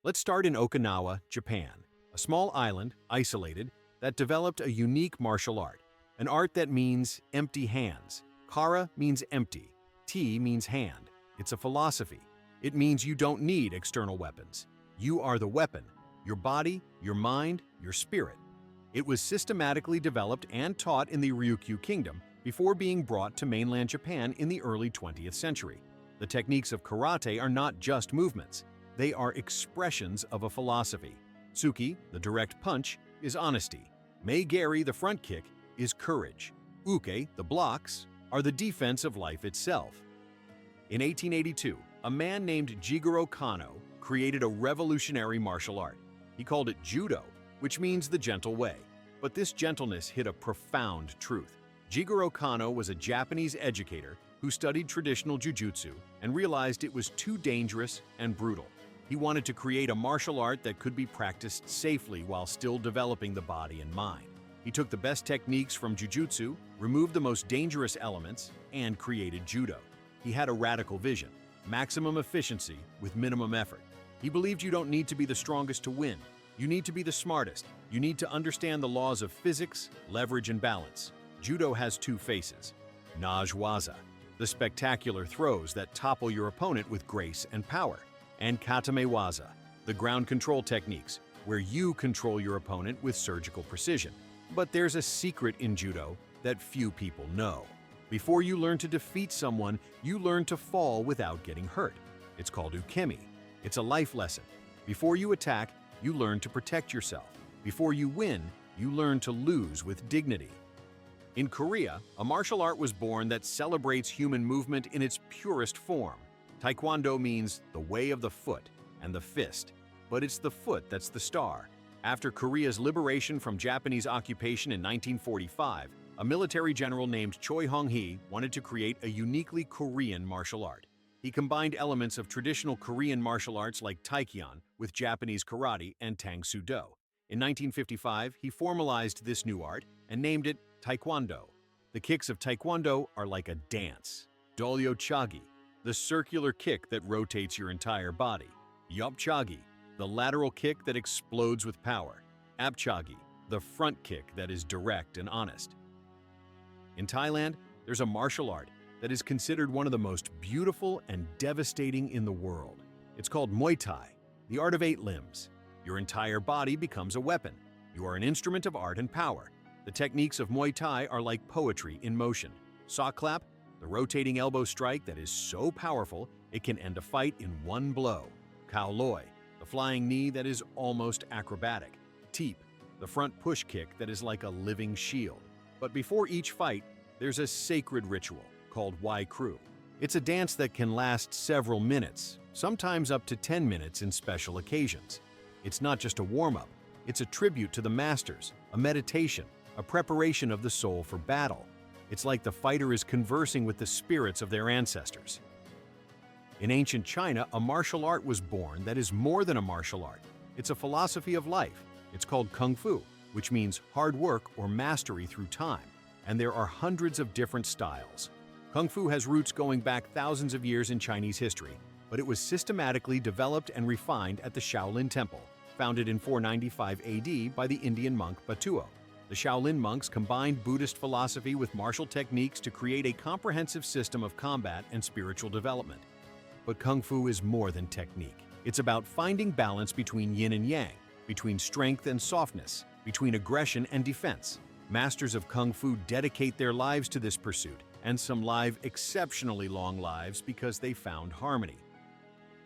Let's start in Okinawa, Japan, a small island, isolated, that developed a unique martial art. An art that means empty hands. Kara means empty. Ti means hand. It's a philosophy. It means you don't need external weapons. You are the weapon. Your body, your mind, your spirit. It was systematically developed and taught in the Ryukyu Kingdom before being brought to mainland Japan in the early 20th century. The techniques of karate are not just movements. They are expressions of a philosophy. Tsuki, the direct punch, is honesty. Meigeri, the front kick, is courage. Uke, the blocks, are the defense of life itself. In 1882, a man named Jigoro Kano created a revolutionary martial art. He called it Judo, which means the gentle way. But this gentleness hid a profound truth. Jigoro Kano was a Japanese educator who studied traditional jiu-jitsu and realized it was too dangerous and brutal. He wanted to create a martial art that could be practiced safely while still developing the body and mind. He took the best techniques from jiu-jitsu, removed the most dangerous elements, and created judo. He had a radical vision: maximum efficiency with minimum effort. He believed you don't need to be the strongest to win. You need to be the smartest. You need to understand the laws of physics, leverage, and balance. Judo has two faces: Najwaza, the spectacular throws that topple your opponent with grace and power, and Katamewaza, the ground control techniques, where you control your opponent with surgical precision. But there's a secret in judo that few people know. Before you learn to defeat someone, you learn to fall without getting hurt. It's called ukemi. It's a life lesson. Before you attack, you learn to protect yourself. Before you win, you learn to lose with dignity. In Korea, a martial art was born that celebrates human movement in its purest form. Taekwondo means the way of the foot and the fist, but it's the foot that's the star. After Korea's liberation from Japanese occupation in 1945, a military general named Choi Hong-hee wanted to create a uniquely Korean martial art. He combined elements of traditional Korean martial arts like Taekyon with Japanese karate and Tang Soo Do. In 1955, he formalized this new art and named it Taekwondo. The kicks of Taekwondo are like a dance. Dolyo Chagi, the circular kick that rotates your entire body. Yopchagi, the lateral kick that explodes with power. Apchagi, the front kick that is direct and honest. In Thailand, there's a martial art that is considered one of the most beautiful and devastating in the world. It's called Muay Thai, the art of 8 limbs. Your entire body becomes a weapon. You are an instrument of art and power. The techniques of Muay Thai are like poetry in motion. Sock clap, the rotating elbow strike that is so powerful it can end a fight in one blow. Khao Loi, the flying knee that is almost acrobatic. Teep, the front push kick that is like a living shield. But before each fight, there's a sacred ritual called Wai Kru. It's a dance that can last several minutes, sometimes up to 10 minutes in special occasions. It's not just a warm-up, it's a tribute to the masters, a meditation, a preparation of the soul for battle. It's like the fighter is conversing with the spirits of their ancestors. In ancient China, a martial art was born that is more than a martial art. It's a philosophy of life. It's called Kung Fu, which means hard work or mastery through time. And there are hundreds of different styles. Kung Fu has roots going back thousands of years in Chinese history, but it was systematically developed and refined at the Shaolin Temple, founded in 495 AD by the Indian monk Batuo. The Shaolin monks combined Buddhist philosophy with martial techniques to create a comprehensive system of combat and spiritual development. But Kung Fu is more than technique. It's about finding balance between yin and yang, between strength and softness, between aggression and defense. Masters of Kung Fu dedicate their lives to this pursuit, and some live exceptionally long lives because they found harmony.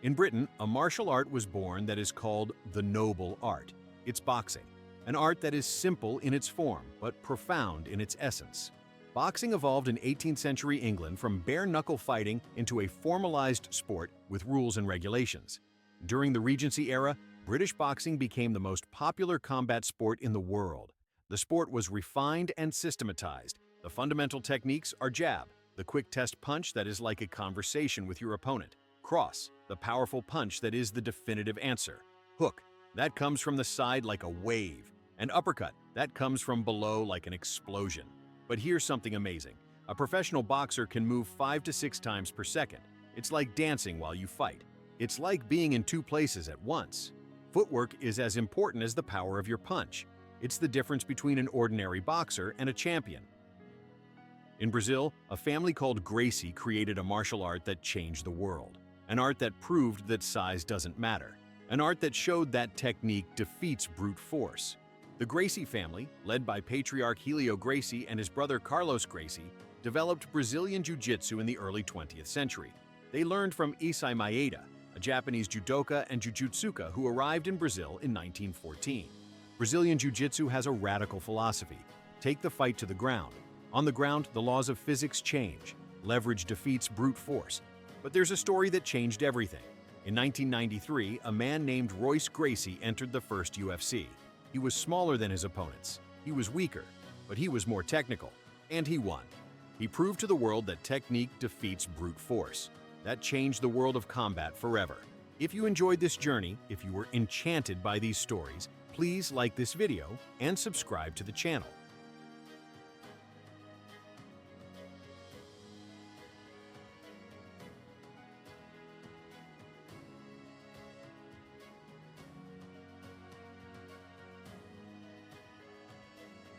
In Britain, a martial art was born that is called the noble art. It's boxing, an art that is simple in its form, but profound in its essence. Boxing evolved in 18th century England from bare-knuckle fighting into a formalized sport with rules and regulations. During the Regency era, British boxing became the most popular combat sport in the world. The sport was refined and systematized. The fundamental techniques are jab, the quick test punch that is like a conversation with your opponent. Cross, the powerful punch that is the definitive answer. Hook, that comes from the side like a wave. And uppercut, that comes from below like an explosion. But here's something amazing. A professional boxer can move 5 to 6 times per second. It's like dancing while you fight. It's like being in 2 places at once. Footwork is as important as the power of your punch. It's the difference between an ordinary boxer and a champion. In Brazil, a family called Gracie created a martial art that changed the world. An art that proved that size doesn't matter. An art that showed that technique defeats brute force. The Gracie family, led by patriarch Helio Gracie and his brother Carlos Gracie, developed Brazilian jiu-jitsu in the early 20th century. They learned from Issei Maeda, a Japanese judoka and jujutsuka who arrived in Brazil in 1914. Brazilian jiu-jitsu has a radical philosophy. Take the fight to the ground. On the ground, the laws of physics change. Leverage defeats brute force. But there's a story that changed everything. In 1993, a man named Royce Gracie entered the first UFC. He was smaller than his opponents. He was weaker, but he was more technical. And he won. He proved to the world that technique defeats brute force. That changed the world of combat forever. If you enjoyed this journey, if you were enchanted by these stories, please like this video and subscribe to the channel.